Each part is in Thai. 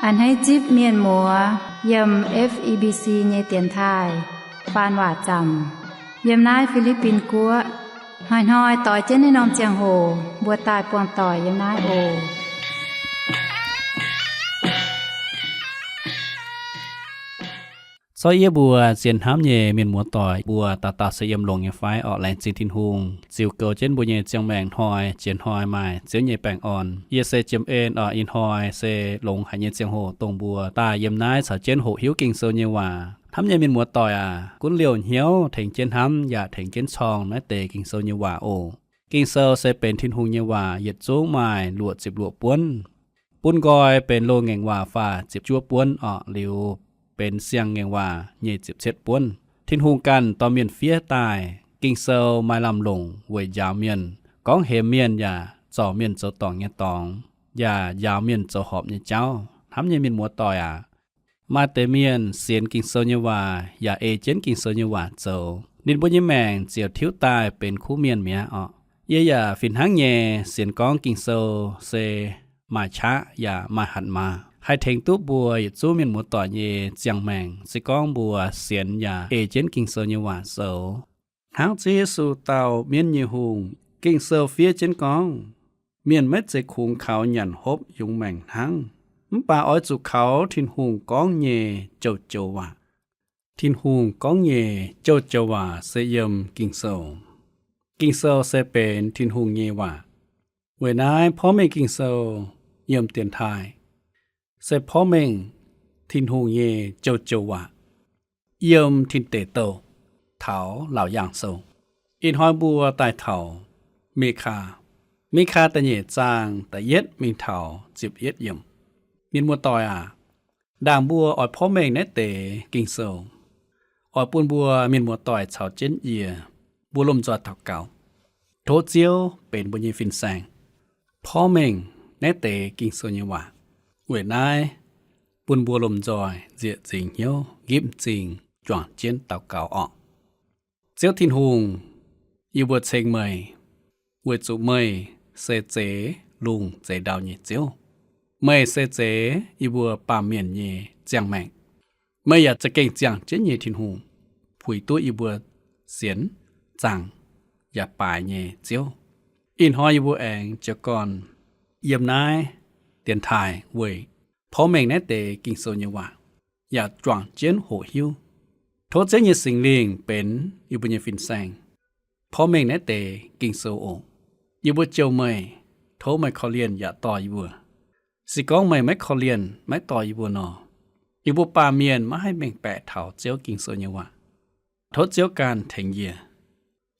อันให้จิบเมียนหมัวยำ FEBC เยเตียนทายปานว่าจำยำนายฟิลิปปินกัวหอยต่อยเจนในนอมเจียงโหบัวตายปวงต่อยยำนายโอซอยเยบัวเสียนห้ามเยเมียนหมัวต่อยบัวตาเสียมลงเยไฟออกแรงจินทินหุงจิวเกเจนบัวเยเจียงแมงหอยเจียนหอยไม้เจียวเยแปงอ่อนเยเซเจียมเอ็นออกอินหอยเซลงหายเยเจียงโหตรงบัวตาเยมนายสาวเจนโหหิวกิ่งโซเยว่าทำเยเมียนหมัวต่อยกุนเหลียวเหี่ยวถึงเจนห้ำอย่าถึงเจนชองนะเตกิ่งโซเยว่าโอกิ่งโซเซเป็นทินหุงเยว่าเหยียดจูงไม้ลวดจิบลวดป้วนปุ้นกอยเป็นโลแงงว่าฟ้าจิบจั่วป้วนออกเหลียวเป็นเสียงเงงว่าเย่จิบเช็ดป้วนทินหูกันตอเมียนเฟียตายกิ่งเซลมาลำลงเวยยาวเมียนก้องเหเมียนอย่าจ่อเมียนเจ้าตองเงตองอย่ายาวเมียนเจ้าหอบเงเจ้าทำเยเมียนมัวต่อยมาเตเมียนเสียนกิ่งเซลเยว่าอย่าเอเจนกิ่งเซลเยว่าเจ้าดินบุญยแมงเจียวทิ้วตายเป็นคู่เมียนเมียเย่อย่าฟินหังเยเสียนก้องกิ่งเซลเซมาช้าอย่ามาหันมาให้เทงตู้บัวอยู่จู้เมียนหมูต่อเยเจียงแมงสิก้องบัวเสียนยาเอเจนกิ่งเซลยว่าโซหางเจสู่เต่าเมียนเยหุงกิ่งเซลเฟียเจนก้องเมียนเม็ดใจคุงเขาหยันฮบยุงแมงทั้งป่าอ้อยจุเขาทินหุงก้องเยเจ้าเจ้าว่าทินหุงก้องเยเจ้าเจ้าว่าเสยมกิ่งเซลเสเป็นทินหุงเยว่าเวนายพ่อแม่กิ่งเซลเยี่ยมเตียนทายเสพ่อเมงทินหูเยเจ้าเจ้าว่าเยี่ยมทินเตโตเถาเหล่าอย่างโซอินหอยบัวตายเถาเมคาตะเยจางตะเย็ดมีเถาจิบเย็ดเยี่ยมมีนมัวต่อยด่างบัวออดพ่อเมงเนเตกิ่งโซออดปูนบัวมีนมัวต่อยเฉาเจนเอียบัวลมจอดเถาเก่าโทเจียวเป็นบุญยฟินแสงพ่อเมงเนเตกิ่งโซเยว่าเวนายปุนบัวลมจอยเจียจิงเหี่ยวยิ้มจริงจวงเจียนเต่าเก่าออกเจียวทินหุงอยู่บนเชงเมยเวจุเมยเซเจลุงเจดาวเยเจียวเมยเซเจอยู่บัวป่าเมียนเยเจียงแมงเมยอยากจะเก่งเจียงเจนเยทินหุงผุยตัวอยู่บัวเสียนจังอย่าป่ายเยเจียวอินหอยอยู่บัวแองเจ้าก่อนเยี่ยมนายเตียนทายเว่ยพ่อแม่งแน่เตกิ่งโซเยว่าอย่าจวงเจียนโหหิวโทษเจียนสิงลิงเป็นอยู่บนยฟินแสงพ่อแม่งแน่เตกิ่งโซโออยู่บนเจียวเมยโทไม่ขอเลียนอย่าต่ออยู่บัวสิก้องไม่ขอเลียนไม่ต่ออยู่บัวนออยู่บนป่าเมียนมาให้แม่งแปะเถาเจียวกิ่งโซเยว่าโทษเจียวการแทงเยีย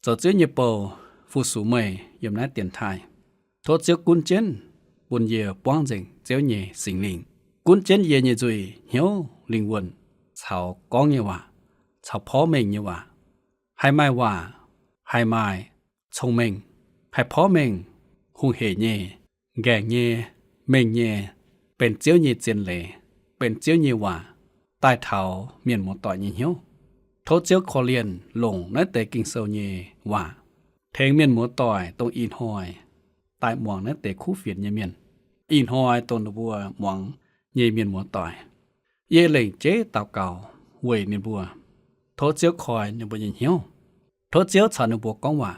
เจ้าเจียวเยโปฟูสูเมยยำนัดเตียนทายโทษเจียวกุนเจนบุญเย่ป้องเจงเจ้าเย่สิงลิงกุนเจนเย่เย่จุยเหี่ยวลิงวนชาวก้องเย่ว่าชาวพ่อเมงเย่ว่าให้ไม่ว่าให้ไม่ชงเมงให้พ่อเมงหุงเหเย่แก่เย่เมงเย่เป็นเจ้าเย่เจนเลยเป็นเจ้าเย่ว่าใต้เท้าเมียนหมดต่อเย่เหี่ยวโทษเจ้าขอเลียนลงนั่นแต่กิ่งเซลเย่ว่าแทงเมียนหมดต่อยตรงอินหอยตายหมวงนั่นแต่คู่เฟียนเยเมียนอินหอยตนบัวหมวงเยเมียนหมวต่อยเยเหล่งเจ๊เต่าเก่าเวยในบัวโทเจียวคอยในบัวยินเหี่ยวโทเจียวชาในบัวก้องว่า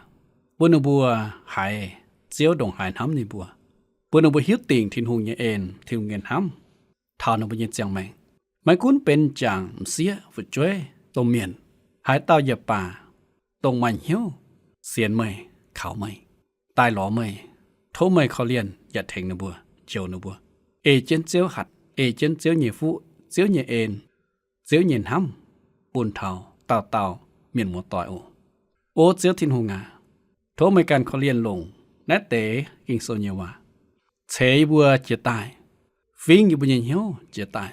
บัวในบัวหายเจียวดงหายน้ำในบัวบัวในบัวหิ้วติ่งทินหงเยเอ็นทิวเงินห้ำท่าในบัวยินเจียงแมงไม่คุ้นเป็นจางเสียฝุดจ้วยตรงเมียนหายเต่าเหยียบป่าตรงมันเหี่ยวเสียนเมยขาวเมยตายหล่อเมยโทเมยเขาเลียนอย่าเทงในบัวเจียวในบัวเอเจนเจียวหัดเอเจนเจียวเหยียฟูเจียวเหยียเอ็นเจียวเหยียห้ำปูนเทาเต่าเมียนหมูต่อยโอเจียวทินหงาโทเมยการเขาเลียนลงนัดเตกิ่งโซเยว่าเฉยบัวเจียตายฟิงอยู่บนยินเหี่ยวเจียตาย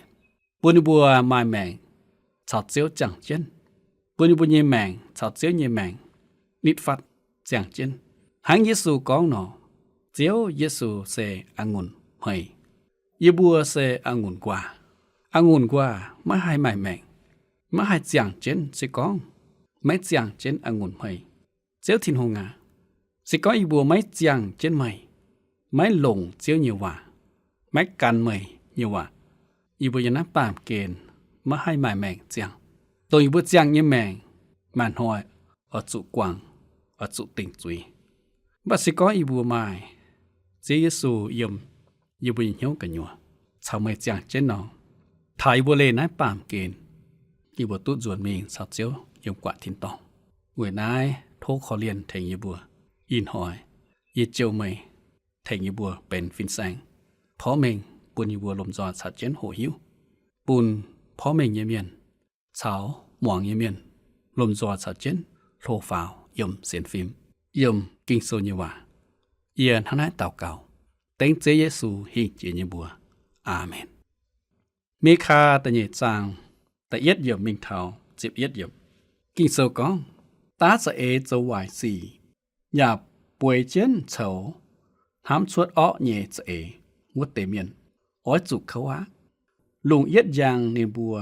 ปูนบัวไม้แมงชาวเจียวจังเจนปูนบัวเยแมงชาวเจียวเยแมงนิดฟัดจังเจนหางเยซูก้องหนอเจียวเยซูเซองุ่นเฮยเยบัวเซองุ่นกว่าไม่ให้ไม่แมงไม่ให้จังเจนสิก้องไม่จังเจนองุ่นเฮยเจียวทินหงาสิก้องอีบัวไม่จังเจนไม่หลงเจียวเยว่าไม่กันไม่เยว่า อีบ่ยนะปามเกณฑ์มาให้หมายแมงเจียงตัวอีบ่เจียงยแมงมันห้อยอจุกวางอจุติงจุยบัดสิก็อีบ่หมายเจเยซูยมอีบ่เหี่ยวกันยัวชาวไม่เจียงเจนน้องถ่ายบ่เลนะปามเกณฑ์อีบ่ตุจวนเมงสาวเจียวยมกว่าทินตองเวยนายโทขอเรียนแทงอีบ่อินหอยอีเจียวไม่แทงอีบ่เป็นฟินแซงเพราะเมงปุนอีบ่ลมจอดสัดเจนโหหิวปุนเพราะเมงเยเมียนเฉาหม่วงเยเมียนลมจอดสัดเจนโทฟาวยมเสียนฟิล์มยมกิงโซเยว่าเอียนทั้งนั้นเต่าเก่าเต็งเจเยซูหิงเจเยบัวอาเมนมีคาตะเยจางตะเย็ดเยี่ยมมิงเทาจิบเย็ดเยี่ยมกิงโซกองตาสะเอโจวายสี่อย่าป่วยเจนเฉาถามชวดอ้อเยสะเอวัดเตเมียนอ้อยจุกเขาวะลุงเย็ดยางในบัว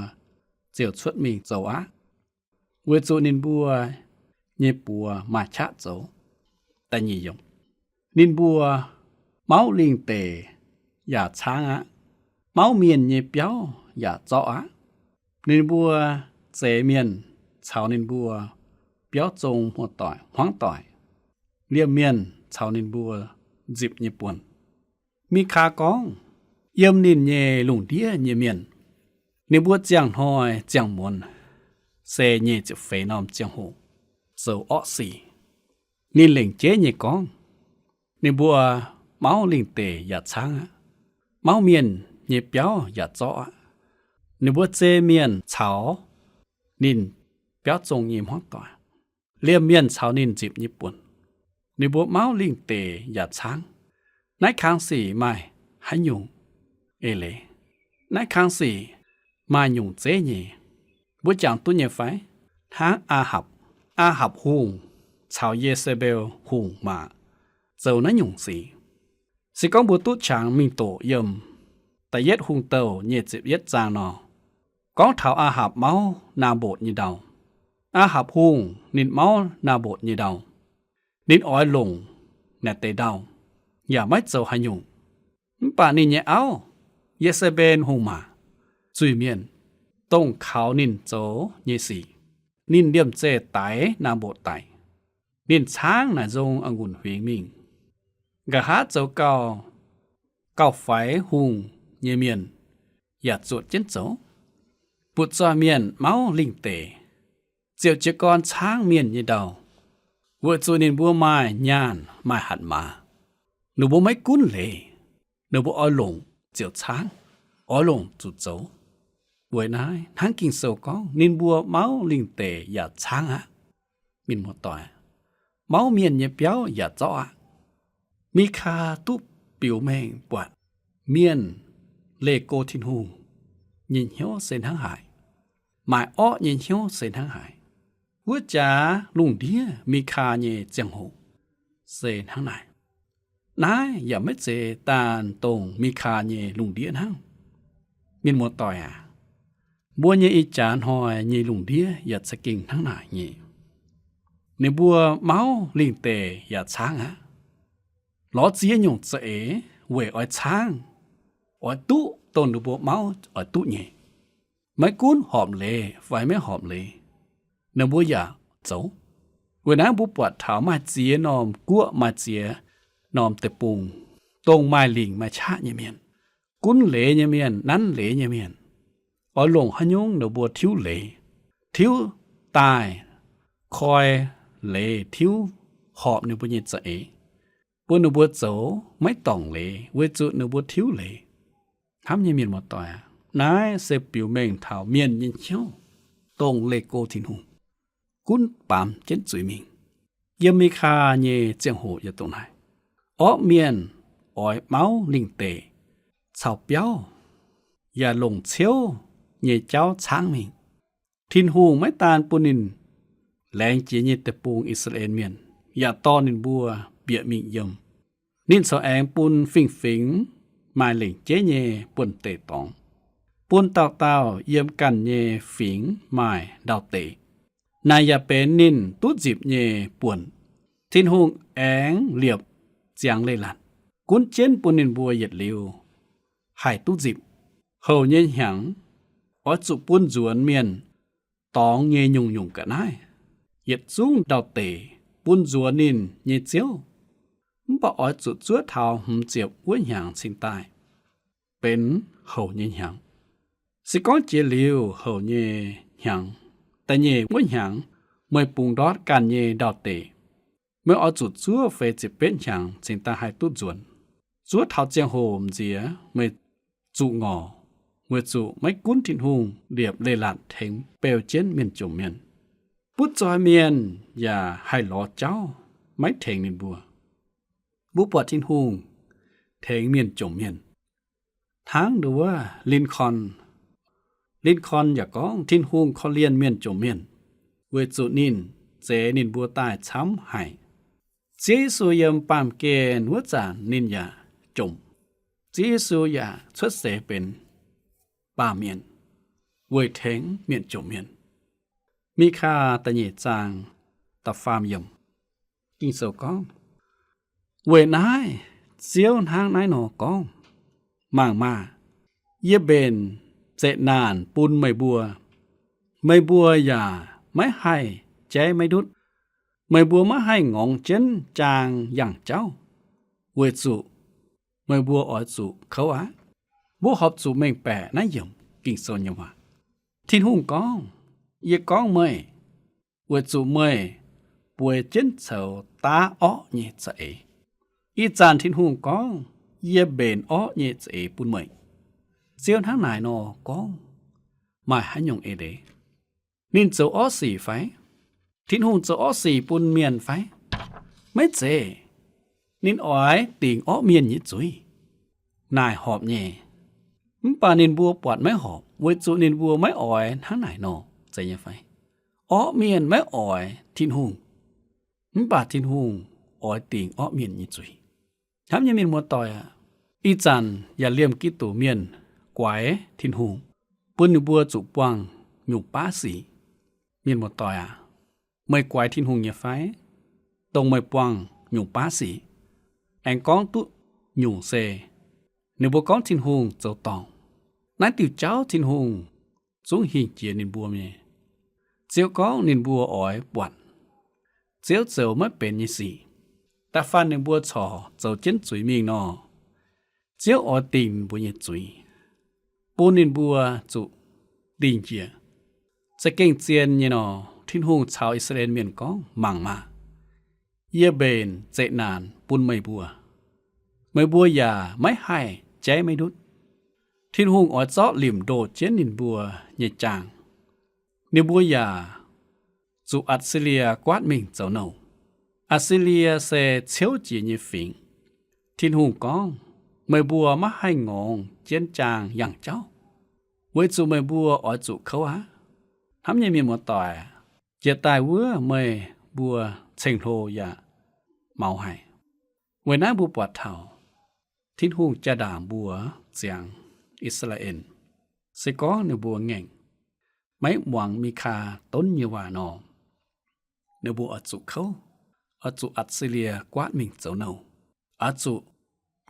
เจียวชวดมิงเจ้าวะเวจูนินบัวเยปัวมาชะโจแต่ยี่ยงนินบัวเมาลิงเตอย่าช้างอะเมาเมียนเยเปียวอย่าเจาะอะนินบัวเจเมียนชาวนินบัวเปียวจงหัวต่อยหวังต่อยเลียมเมียนชาวนินบัวจิบเยปวนมีคากองเยี่ยมนินเยลุงเดียเยเมียนนิบัวเจียงหอยเจียงมวนเซเยจะเฟนอมเจียงหูโซออสีนินเหล่งเจเยกองนิบัวเมาลิงเตอย่าช้างเมาเมียนเยเปียวอย่าเจาะนิบัวเจเมียนเฉานินเปียวจงยิมห้องต่อเลี่ยมเมียนเฉานินจิบญี่ปุ่นนิบัวเมาลิงเตอย่าช้างในคางสี่ไม่ให้ยุงเอเลในคางสี่มายุงเจเยบัวจังตุ้นเยไฟทางอาหับหุงชาวเยเซเบลหุงมาเจ้านั้นยุงสีสิกองบัวตุ้ช้างมิงโตเยิมแต่เย็ดหุงเตาเยจิบเย็ดจางนอกองเท้าอาหับเมานาโบดยีเดาอาหับหุงนินเมานาโบดยีเดานินอ้อยลงแนเตเดาอย่าไม่เจ้าให้ยุงป่านินเยเอาเยเซเบนหุงมาจุยเมียนต้องเขานินโจเยสีนินเดียมเจไตนาโบดไตนินช้างน่ะจงองุ่นหวิงมิงกะหาเจ้าเก่าไฟหุงเยเมียนอย่าจดเจนโจปุจจาเมียนเมาลิงเตเจียวเจกรช้างเมียนเยดาวเวอจูนินบัวไม้ย่านไม้หัดมาหนูบัวไม่กุ้นเลยหนูบัวอ้อยลงเจียวช้างอ้อยลงจุดโจเวยนายทั้งกิงโซกองนินบัวเมาลิงเตอย่าช้างอะมินหมดต่อยเมาเมียนเยเปียวอย่าเจาะมีคาตุบปิวแมงปวดเมียนเลโกทินหูยินเหียวเส้นทั้งหายหมายอ้อยินเหียวเส้นทั้งหายวัวจ๋าลุงเดียมีคาเยเจียงหูเส้นทั้งไหนนายอย่าไม่เจตานตรงมีคาเยลุงเดียทั้งมินหมดต่อยบัวเยอีจานหอยเยลุงเดียอย่าสกิงทั้งหลายเยในบัวเมาลิงเตอย่าช้างล้อเจียหยงเจเวอ้อยช้างอ้อยตุต้นในบัวเมาอ้อยตุเยไม่กุ้นหอมเลไฟไม่หอมเลยในบัวอย่าโจเวน้ำบัวปวดเท้ามาเจียนอมกัวมาเจียนอมเตปุงตรงไม้ลิงมาชะเยเมียนกุ้นเหลเยเมียนนั้นเหลเยเมียนอ้อยลงหยงในบัวทิ้วเหลทิ้วตายคอยเลทิ้วหอบในบัวเยจะบัวในบัวโจไม่ต้องเลเวจุในบัวทิ้วเลทำยังมีหมดต่อยนายเสพปิวเมงเท้าเมียนยินเชี่ยวตรงเลโกทินหูกุ้นปามเจนจุยมิงยังมีคาเยเจียงหูอยู่ตรงไหนอ้อเมียนอ้อยเมาลิงเตชาวเปียวอย่าลงเชี่ยวเยเจ้าช้างมิงทินหูไม่ตานปุนินแรงเจียเยตปูงอิสราเอลเมียนอย่าต้อนินบัวเบียมิงยมนินสอแองปุนฟิงฟิงมาเหล่งเจเยปุนเตตองปุนเต่าเต่าเยี่ยมกันเยฟิงไม้ดาวเตนายอย่าเป็นนินตุจิบเยป่วนทินหงแองเหลียบเจียงเลยลันกุนเจนปุนนินบัวเหยียดลิวหายตุจิบ เฮาเยหยังออจุปุ้นจวนเมียนตองเยยุงกะนายเย็ดสูงดาวเตปุ้นจวนนินเยเจียวบ่ออจุจัวเท้าหึมเจียบอ้วนหยังสิงตายเป็นเฮาเยหยังสิก้อนเจลิวเฮาเยหยังแต่เยอ้วนหยังไม่ปรุงรสการเยดาวเตเมื่ออจุจัวเฟจิเป็นหยังสิงตาให้ตุจวนจัวเท้าเจียงโหมเจียไม่จุงอเมื่อจุไม่กุ้นทิ้นหุงเรียบเลลัดเถงเปลวเจนเมียนจมเมียนปุจจอยเมียนอย่าให้หลอเจ้าไม่เถงนินบัวบุปผทิ้นหุงเถงเมียนจมเมียนทางดูว่าลินคอนอย่าก้องทิ้นหุงเขาเลียนเมียนจมเมียนเวจุนินเจนินบัวตายช้ำหายเจสุยมปามเกนหัวจานนินยาจมเจสุยาชดเสเป็นป่าเมียนเวยเถงเมียนจมเมียนมีค่าตะเหยจางตะฟามยมกินโซก้องเวยนายเจียวทางนายหนอกองมั่งมาเยเบนเจนานปุนไม่บัวอย่าไม่ให้ใจไม่ดุดไม่บัวมาให้งองเจนจางอย่างเจ้าเวจุไม่บัวอ๋อจุเขาอะบัวหอบจุเมงแปะนายยมกิ่งโซนยว่าทิ้นหุ่งกองเยกองเมยเวจุเมยป่วยเจนเฉาตาอ้อเยใจอีจานทิ้นหุ่งกองเยเบนอ้อเยใจปุ่นเมยเสียวทางไหนนอกองหมายให้ยงเอเดนินเจ้าอ้อสี่ไฟทิ้นหุ่งเจ้าอ้อสี่ปุ่นเมียนไฟไม่เจนินอ้อยติ่งอ้อเมียนยี่จุยนายหอบเย่ป่านินบัวปวดไม่หอบเวจุนินบัวไม่อ่อยทั้งไหนนอใจยังไฟอ้อเมียนไม่อ่อยทิ้นหุ่งป่าทิ้นหุ่งอ่อยติ่งอ้อเมียนยี่จุยทำยังมีมัวต่อยอีจันอย่าเลี่ยมกิตูเมียนกวายทิ้นหุ่งปุ่นบัวจุปวังหยุกป้าสีเมียนมัวต่อยไม่กวายทิ้นหุ่งอย่าไฟตรงไม่ปวังหยุกป้าสีแองก้องตุหยุงเซในบัวก้องทิ้นหุงเจ้าตองนั่นติวเจ้าทิ้นหุงสูงหิงเจียนินบัวเมียเจียวก้องนินบัวอ้อยปวดเจียวเจ้าไม่เป็นยี่สี่แต่ฟันในบัวฉ่อเจ้าเจนจุยมีนอเจียวอ้อยติ่งบัวยี่จุยปูนินบัวจุติ่งเจียจะเก่งเจียนยี่นอทิ้นหุงชาวอิสราเอลเมียนก้องมั่งมาเยเบนเจนานปุนไม่บัวอย่าไม่ให้ใจไม่ดุดทิ้นหุงอ๋อเจาะหลิมโดดเจนนินบัวเยจางนิบัวอย่าจุอัสเลียกวาดมิงเจ้าเนาอัสเลียเซเชียวจีเยฟิงทิ้นหุงก้องไม่บัวมาให้งงเจนจางอย่างเจ้าเวจุไม่บัวอ๋อจุเขาฮะทำยังมีหมดต่อยเจตายเวอไม่บัวเชิงโทอย่าเมาให้เวน้าบัวปวดเท้าทิ้นหุงจะด่าบัวเสียงอิสราเอลสิก้อในบัวเง่งไม่หวังมีคาต้นเยวานอในบัวอจุเขาอจุอัสเลียกวาดมิงเจ้าเนาอจุ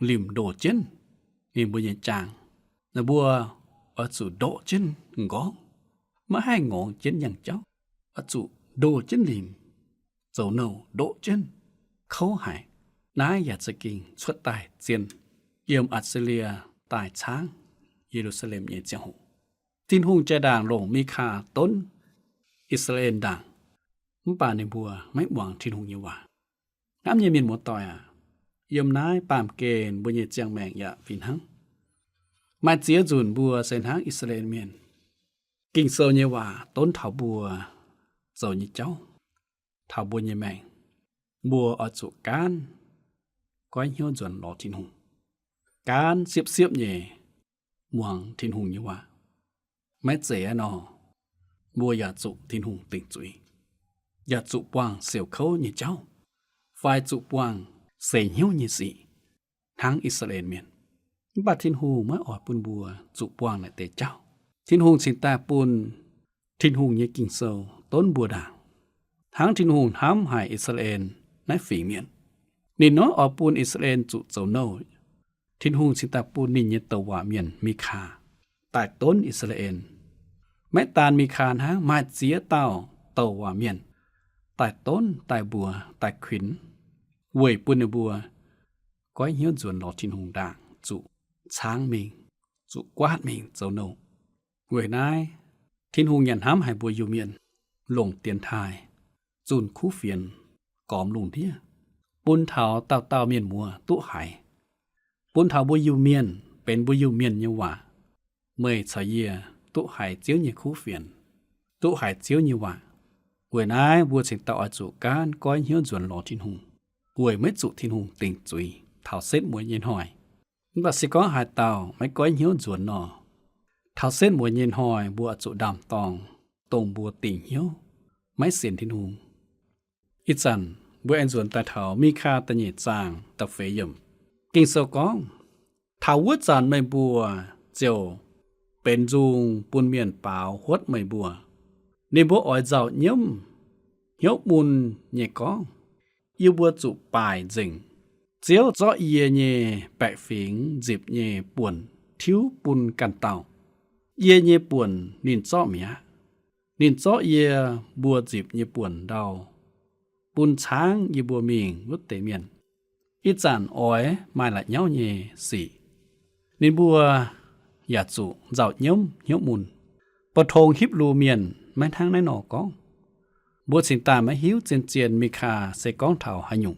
ลิมโดเจนมีบัวเย็นจางในบัวอจุโดเจนงอมาให้งงเจนอย่างเจ้าอจุโดเจนลิมเจ้าเนาโดเจนเขาหายนายอยากจะกินชดตายเจียนเยี่ยมอัสเลียตายช้างเยรูซาเล็มเยเจียงหูทิ้นหุงจะด่างลงมีคาต้นอิสราเอลด่างมุป่าในบัวไม่หวังทิ้นหุงเยว่าน้ำเยมินหมดต่อยเยี่ยมนายปามเกณฑ์บัวเยเจียงแมงยาฟินหังมาเจียจุนบัวเส้นทางอิสราเอลเมียนกิ่งโซเยว่าต้นเถาบัวโซเยเจ้าเถาบัวเยแมงบัวอจุการก้อยเหี่ยวจวนหล่อทิ้นหุงการเสียบเย่หวังทิ้นหุงเยว่าไม่เจ๋อนอบัวอย่าจุทิ้นหุงติ่งจุยอย่าจุปวางเสียวเขาเย่เจ้าฝ่ายจุปวางเสียเหี่ยวเย่สีทั้งอิสราเอลเมียนบัดทิ้นหุงเมื่อออดปุนบัวจุปวางในเตเจ้าทิ้นหุงสิงตาปุนทิ้นหุงเย่กิ่งโซต้นบัวด่างทั้งทิ้นหุงทำให้อิสราเอลในฝีเมียนนินน้อยออปูนอิสราเอลจุเจ้าโนทิ้นหุงสิงตาปูนนินเยตวาเมียนมีคา ใต้ต้นอิสราเอลแม้ตานมีคานหางมาเจียเต้าโตว่าเมียนใต้ต้นใต้บัวใต้ขวินเวยปุนบัวก้อยเหี่ยวจวนหลอดทินหงด่างจุช้างมิงจุกวาดมิงเจ้าโนเวยนายทินหงยันห้ำให้บัวอยู่เมียนลงเตียนทายจุนคู่เฟียนกอมลุงเที่ยปุนเถาเต้าเมียนมัวตุหายปุนเถาบัวอยู่เมียนเป็นบัวอยู่เมียนเยว่าเมื่อชายเยตุหายเจียวเยคู่เฟียนตุหายเจียวเยว่าเวยนายบัวสิงเต้าอาจุการก้อยเหี่ยวจวนหลอดทินหงเวยไม่จุทินหงติ่งจุยเท่าเส้นมวยเย็นหอยบัดสิก้อหายเต่าไม่ก้อยเหี่ยวจวนนอเท่าเส้นมวยเย็นหอยบัวจุดำตองตรงบัวติ่งเหี่ยวไม่เสียนทินหงอีจันบัวอันจวนตาเถามีค่าตะเหยจางตะเฟยยมกิ่งโซกองเถาวัวจันไม่บัวเจียวเป็นจุงปุนเมียนเปล่าหดไม่บัวนี่บัวอ้อยเจ้าเยี่ยมเหี่ยวมุนเย่กองyêu bùa trụ bài rình chiếu gió yê nhê bẹ phiến dịp nhê buồn thiếu bùn cằn tàu yê nhê buồn nín gió mía nín gió yê bùa dịp nhê buồn đau bùn sáng yê bùa mình vứt tế miền ít dàn ói mai lại nhau nhê xỉ nín bùa giả trụ dạo nhóm hiếu mùn bò thôn hiếp lù miền mấy tháng này nọ cóบัวสิงตาไม่หิวเจียนมีคาใส่ก้องเถาหายุง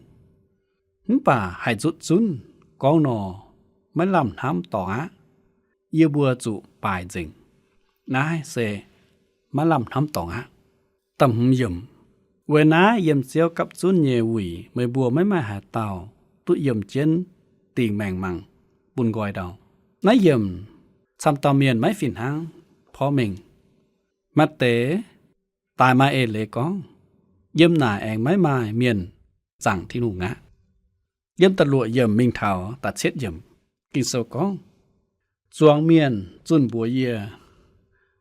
หึป่าหายจุดจุนก้องนอไม่ลำทำต่อฮะเยี่ยบัวจุปลายจิงนายเสไม่ลำทำต่อฮะตำหย่มเวน้าเยี่ยมเจียวกับจุนเยวีไม่บัวไม่มาหาเต่าตุเยี่ยมเจนตีงแมงมังบุญกอยดาวนายเยี่ยมทำตาเมียนไม่ฝิ่นหางพ่อเมงมาเต๋ตายมาเอเลยก้องเยี่ยมหน้าแองไม้ไม้เมียนสั่งที่หนูงะเยี่ยมตะลวเยี่ยมมิงเถาตัดเช็ดเยี่ยมกินโซก้องจวงเมียนจุนบัวเยีย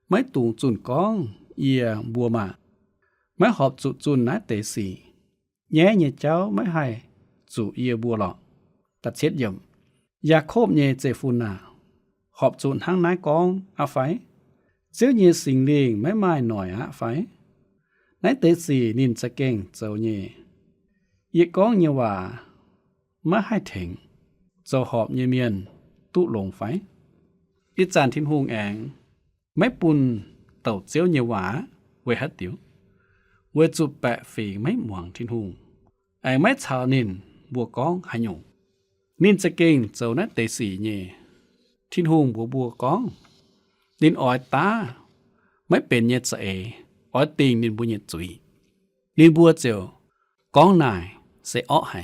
ไม้ตุงจุนก้องเยียบัวมาไม้หอบจุนนะเตสีแย่เย่เจ้าไม่ให้จุเยียบัวหลอกตัดเช็ดเยี่ยมยาโคบเย่เจฟูนาหอบจุนทั้งนายก้องอาไฟเจ้าเย่สิงเลียงไม่ไม้หน่อยอาไฟนายเตสีนินสะเก่งเจ้าเย่อีกก้องเยว่าไม่ให้ถึงเจ้าหอบเยเมียนตุลงไฟอีจานทินหงแองไม่ปุ่นเต่าเจียวเยว่าเวหัดเดียวเวจุแปะฝีไม่หม่วงทินหงไอไม่ชาวนินบัวก้องหายงนินสะเก่งเจ้านายเตสีเย่ทินหงบัวก้องนินอ้อยตาไม่เป็นเยจะเออ้อยติงนินบัวเยจุยนินบัวเจียวก้องนายเสอ้อให้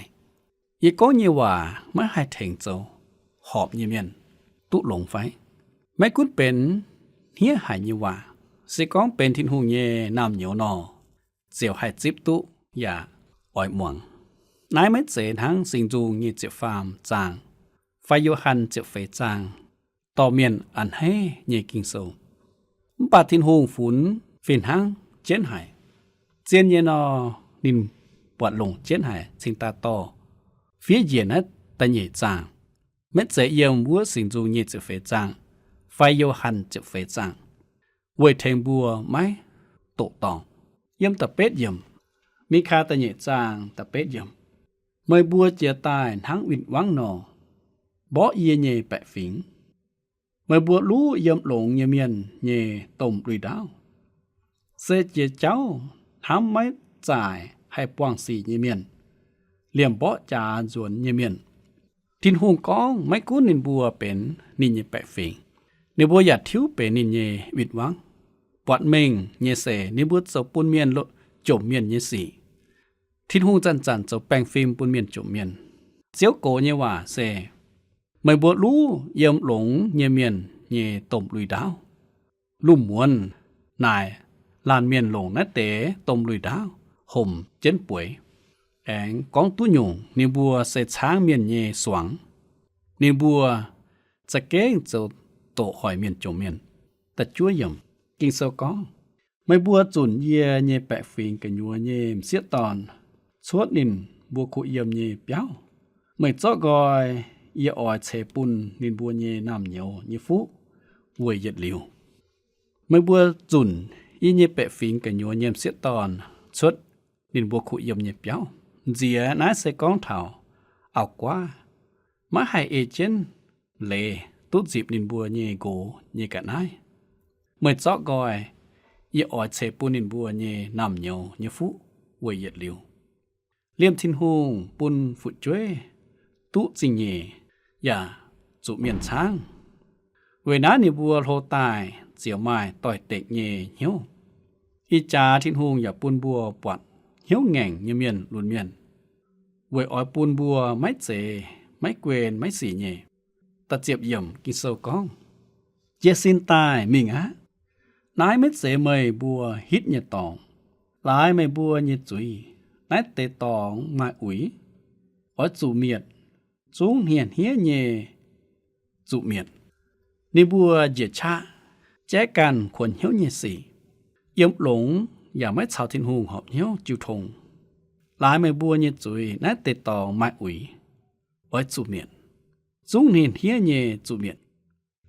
อีก้องเยว่าไม่ให้ถึงเจ้าหอบเยเมียนตุลงไฟไม่คุ้นเป็นเฮียหายเยว่าเสก้องเป็นทินหงเยนำเหนียวนอเจียวให้จิบตุอย่าอ้อยหม่วงนายไม่เจทั้งสิงจูเยเจ็บฟามจางไฟโยหันเจ็บเฟจางต่อเมียนอันให้เยกิงโซปาทินหงฝุนฝินหังเจนหายเจียนเยนอนินปวดลงเจนหายสิงตาต่อเฟียเย็นนะตะเยจางเม็ดเจเยี่ยมวัวสิงจูเยเจ็บเฟจางไฟโยหันเจ็บเฟจางเวทเทงบัวไม้โตตองเยี่ยมตะเป็ดเยี่ยมมีคาตะเยจางตะเป็ดเยี่ยมเมยบัวเจียตายทั้งวินวังนอบ่เยเยแปะฝิงเมื่อบัวรู้เยี่ยมหลงเยเมียนเยต้มดุยดาวเสเจเจ้าทำไม่จ่ายให้ปวงสีเยเมียนเหลี่ยมเบาะจาจวนเยเมียนทินหงก้องไม่กู้นินบัวเป็นนินเยแปะฝิงนิบัวหยัดทิ้วเป็นนินเยวิดวังปวดเมงเยเสนิบัวเจ้าปุนเมียนจมเมียนเยสีทินหงจันเจ้าแปลงฟิล์มปุนเมียนจมเมียนเจียวโกเยว่าเสไม่บวชรู้เยี่ยมหลงเยเมียนเยต้มลุยดาวลุ่มมวนนายลานเมียนหลงนัดเต๋ต้มลุยดาวห่มเจนป่วยแองกองตุ้หยงนิบัวใส่ช้างเมียนเยสวงนิบัวจะเก้งเจ้าโตหอยเมียนจมเมียนแต่ชั่วย่ำกิงเซากองไม่บัวจุนเยเยแปะฟิงกันยัวเยมเสียตอนชวดนินบัวขุเยี่ยมเยเปียวไม่เจาะกอยเยออยเชปุนนินบัวเยน้ำเหนียวเยฟุ เวยยัดเหลียวเมื่อบัวจุนอีเยเปะฟิงกันยัวเยี่ยมเสียตอนชุดดินบัวขุยมเยี่ยมเปียวเจียน้าใส่กองเถาเอากว่ามาให้เอเจนเลตุ๊ดจีบดินบัวเยโกเยกันนายเมื่อเจาะกอยยออดเซปูนินบัวเยนำเหนียวเยฟุเวยยัดเหลียวเลี่ยมทินหงปุนฟุจ้วยตุจิงเยอย่าจุเมียนช้างเวนานิบัวโทตายเสียวไม้ต่อยเตกเยเหี่ยวอีจาทินหงอย่าปุนบัวปวัดเหี่ยวแง่งเยเมียนลุนเมียนเวยอ้อยปุนบัวไม่เจไม่เกวนไม่สีเยตะเจียบเยี่ยมกินโซกองเจสินตายมิงฮะนายไม่เสเมยบัวฮิตเยตองหลายไม่บัวเยจุยนายเตตองมาอุ๋ยอ้อยจูเมียดสูงเหียนเฮียเยจูเมียดนิบัวเจียชะแจกันควรเหี่ยวเยสีเยี่ยมหลงอย่าไม่ชาวทินหงหอบเหี่ยวจิวทงหลายไม่บัวเยจุยนายเตตองมาอุ๋ยอ้อยจูเมียดสูงเหียนเฮียเยจูเมียด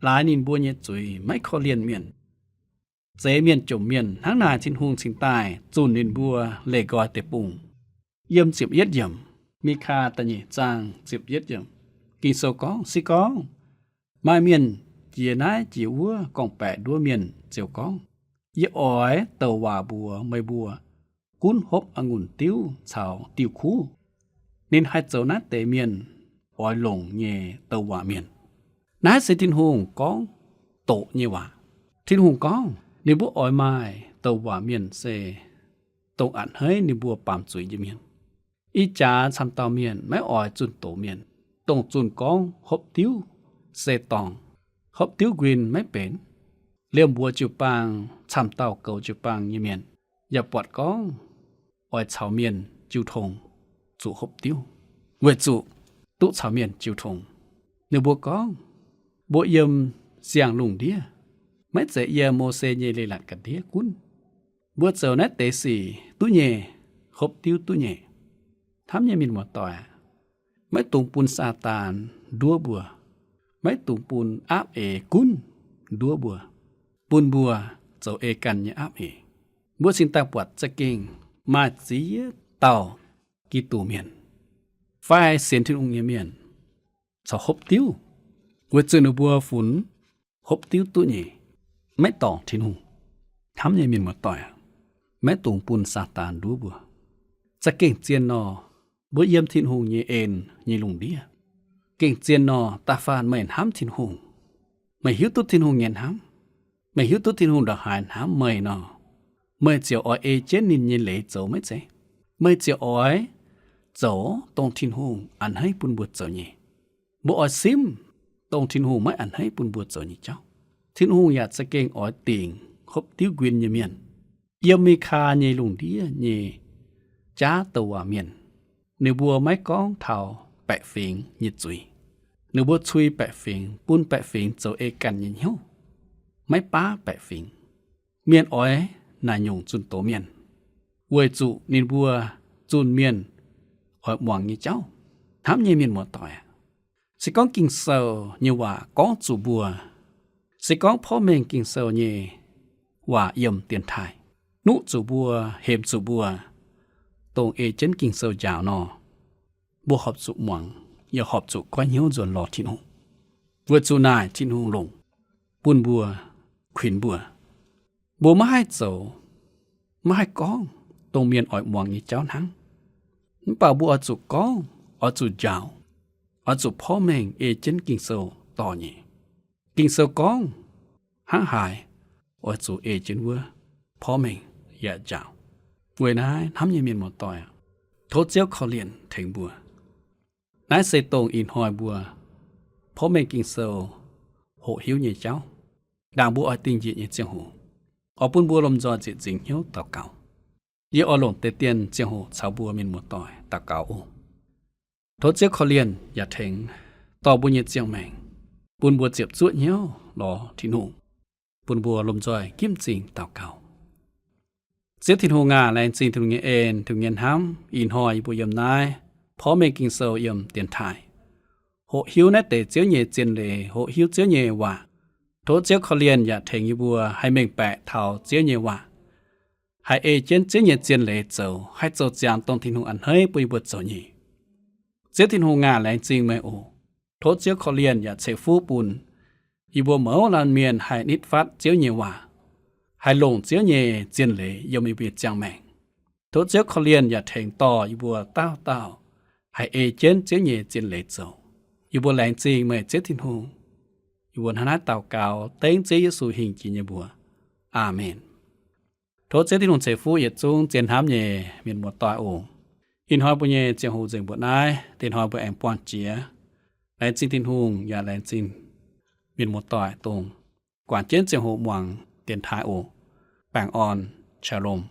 หลายนินบัวเยจุยไม่ขอเลียนเมียนเจเมียนจมเมียนทั้งนาทินหงสิงใต้จูนนินบัวเลกอยเตปุงเยี่ยมเสียบเย็ดเยี่ยมมีคาตะนี่จางเสียบเย็ดเยี่ยมกินโซกองสิกองมาเมียนเจียนายจิ๋วกองแปะดัวเมียนเจียวกองเยอ้อยเตาว่าบัวไม่บัวกุ้นหบองุ่นติ้วชาวติ้วคู่นินให้เจ้านัดเตเมียนอ้อยหลงเยเตาว่าเมียนนายเสทินหงกองโตเยว่าทินหงกองนิบัวอ้อยไม้เตาว่าเมียนเซตรงอันเฮ้ยนิบัวปามจุยเยเมียนอีจาทำเตาเมียนไม่อ้อยจุนโตเมียนตรงจุนกองหบติ้วเซตองหบติ้วกวินไม่เป็นเลี้ยมบัวจิวปางทำเตาเก่าจิวปางเยเมียนอย่าปวดกองอ้อยชาวเมียนจิวทงจุหบติ้วเวจุตุชาวเมียนจิวทงเนื้อบัวกองบัวเยี่ยมเสียงลุงเดียไม่เจเยโมเซเยเลลัดกันเดียกุนบัวเจ้านัดเตสีตุเยหบติ้วตุเยทำเยมินหมดต่อไม่ตุงปูนซาตานดัวบัวไม่ตุงปูนอาบเอกุนดัวบัวปูนบัวเจ้าเอกันยอาบเอบัวสินตาปวดจะเก่งมาจีเต่ากีตูเมียนไฟเสียนที่องเมียนชาวหบติ้วบัวเจอบัวฝุ่นหบติ้วตุเยไม่ต่อทิ้งหูทำเยมินหมดต่อไม่ตุงปูนซาตานดัวบัวจะเก่งเจียนนอบัวเยี่ยมทินหงเยเอ็นเยลุงเดียเก่งเจียนนอตาฟานไม่เห็นห้ำทินหงไม่หิวตุทินหงเย็นห้ำไม่หิวตุทินหงดอกหายห้ำไม่นอไม่เจียวอ้อยเอเจนนินเยเหลโจไม่เจไม่เจียวอ้อยโจตรงทินหงอันให้ปุ่นบัวโจเยบัวอ้อยซิมตรงทินหงไม่อันให้ปุ่นบัวโจเยเจ้าทินหงอยากจะเก่งอ้อยติ่งคบติ้วกวินเยเมียนเยี่ยมมีคาเยลุงเดียเยจ้าตัวเมียนเนื้อบัวไม้ก้องเท่าแปะฟิงยิดจุยเนื้อบัวชุยแปะฟิงปุ้นแปะฟิงเจ้าเอกันยินเหี้ยวไม้ป้าแปะฟิงเมียนอ้อยนายยงจุนโตเมียนเวยจุนินบัวจุนเมียนอ้อยหวังยี่เจ้าทำยี่เมียนหมดต่อยสิก้องกิงเซลยี่ว่าก้องจูบัวสิก้องพ่อเมงกิงเซลยี่ว่าเยี่ยมเตียนไทยนุจูบัวเฮมจูบัวตรงเอเจนกิงเซลยาวนอบัวหอบจุหวังอย่าหอบจุก้อนเหี้ยวจนหลอดทินหงบัวจูนายทินหงลงปุนบัวขวินบัวบัวไม่ให้โจไม่ให้ก้องตรงเมียนอ่อยหวังยี่เจ้านังเปล่าบัวจุก้องอ่อยจุยาวอ่อยจุพ่อแม่งเอเจนกิงเซลต่อนี่กิงเซลก้องห่างหายอ่อยจุเอเจนวัวพ่อแม่งอย่าเจ้าเวยนายทำยังมีหมดต่อยโทษเจ้าเขาเรียนถึงบัวนายเสตงอินหอยบัวพ่อแม่กิงเซลโหหิวเย่เจ้าด่างบัวอ้อยติงจีเย่เจียงหูอปุ่นบัวลมจอจิตจิงเหี้ยวตาเก่าเย่อหลงเตเตียนเจียงหูชาวบัวมีหมดต่อยตาเก่าโทษเจ้าเขาเรียนอย่าถึงต่อบุญเย่เจียงแมงปุ่นบัวเจ็บจุดเหี้ยวหล่อทิ้งหูปุ่นบัวลมจอยกิ้มจิงตาเก่าเสียทินโฮงาแรงจริงถึงเงินเอ็นถึงเงินห้ำอินหอยบุยมนายพอเมกิงเซลยมเตียนไทยโหหิวนั่นแต่เจ้าเย่เจนเลยโหหิวเจ้าเย่ว่า โทเจียวเขาเรียนอย่าเทงยบัวให้เม่งแปะเท่าเจียวเยว่าให้เอเจนเจียวเยเจียนเหลเจ้าให้เจ้าจางตรงทิ้งหงอันเฮ้ยปุยบดเจ้านี่เจียวทิ้งหงงานแรงจริงไหมโอโทเจียวเขาเรียนอย่าเชฟูปุนอีบัวเหมาลานเมียนให้นิดฟัดเจียวเยว่าให้ลงเจียวเยเจียนเหลยอมมีเบียดจางแมงโทเจียวเขาเรียนอย่าเทงต่ออีบัวเต้าให้เอเจนเจียวเยเจียนเหลเจ้าอีบัวแรงจริงไหมเจียวทิ้งหงอยู่บนหน้าเต่าเก่าเต้งเจยิสูหิงกินยบัวอาเมนโทษเจที่หนุนเสฟูเยจุงเจียนหามเยเมียนหมดต่อองอินหอยปุญเยเจียงหูเจียงบดนายเตียนหอยปุแองปอนเจียแลนจินตินหุงอย่าแลนจินเมียนหมดต่อตรงกว่าเจียนเจียงหูหวังเตียนท้ายโอแปงอ่อนชาลม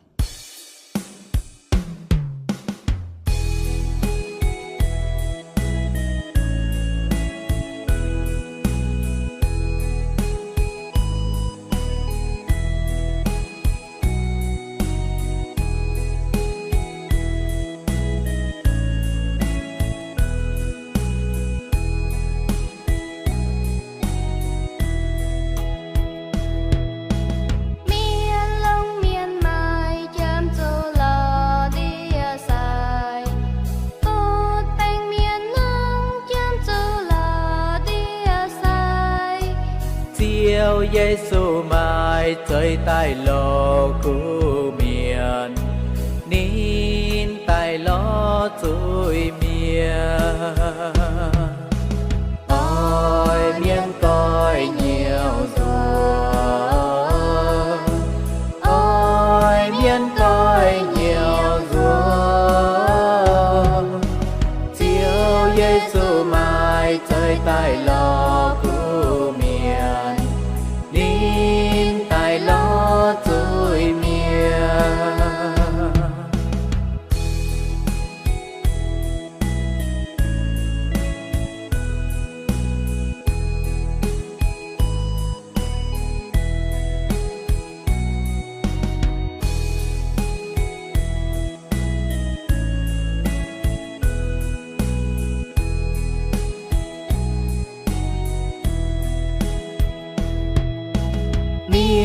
เยซูหมายใจใต้โลกคูเมียนนินใต้โลกจุยเมียอ้อยเมียนก้อยเหนียวสัวอ้อยเมียนก้อยเหนียวสัวเจียวเยซูหมายใจใต้โลกคูเมียนจุยเมี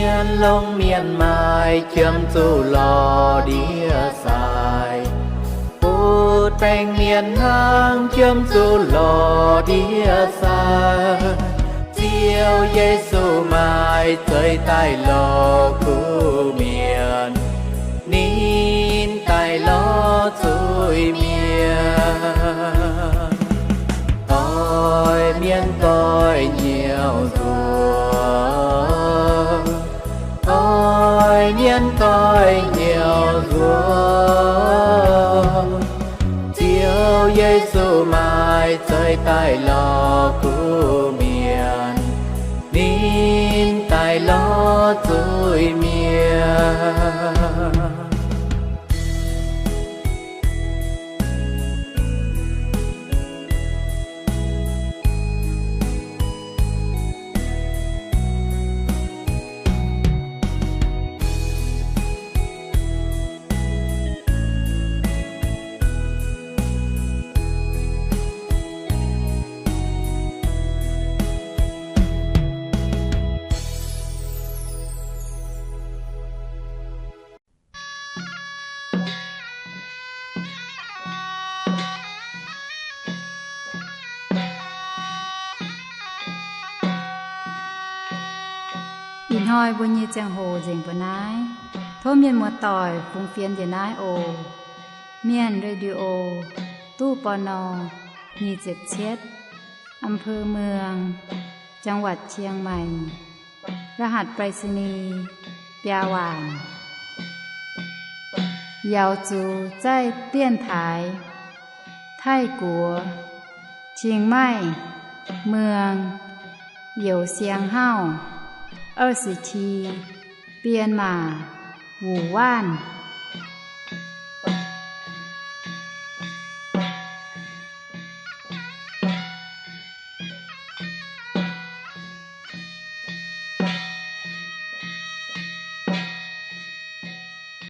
ยลงเมียนไม้เชื่อมจูลอเดียสายปูแต่งเมียนหางเชื่อมจูลอเดียสายเจียวเยซูไม้เจยใต้โลกคูเมียนนินใต้โลกจุยเมียต้อยเมียนต้อยเหนียวตัวôi miên coi nhiều ruộng chiều Giêsu mai chơi tại lò của miền nín tại lò tôi miền Nhìn hoi bùi như chàng hồ dành bữa nái Thô miền mùa tỏi phung phiên dành nái ồ Miền radio Tu Pò Nò Nhì Dẹp Chết อำเภอเมืองจังหวัดเชียงใหม่รหัสไปรษณีย์ปยาหวานยาวจูใจเตี้ยนถ่ายไทกัวเชียงใหม่เมืองเหยวเสียงเฮ้า20ทีเปลี่ยนมาหูว่าน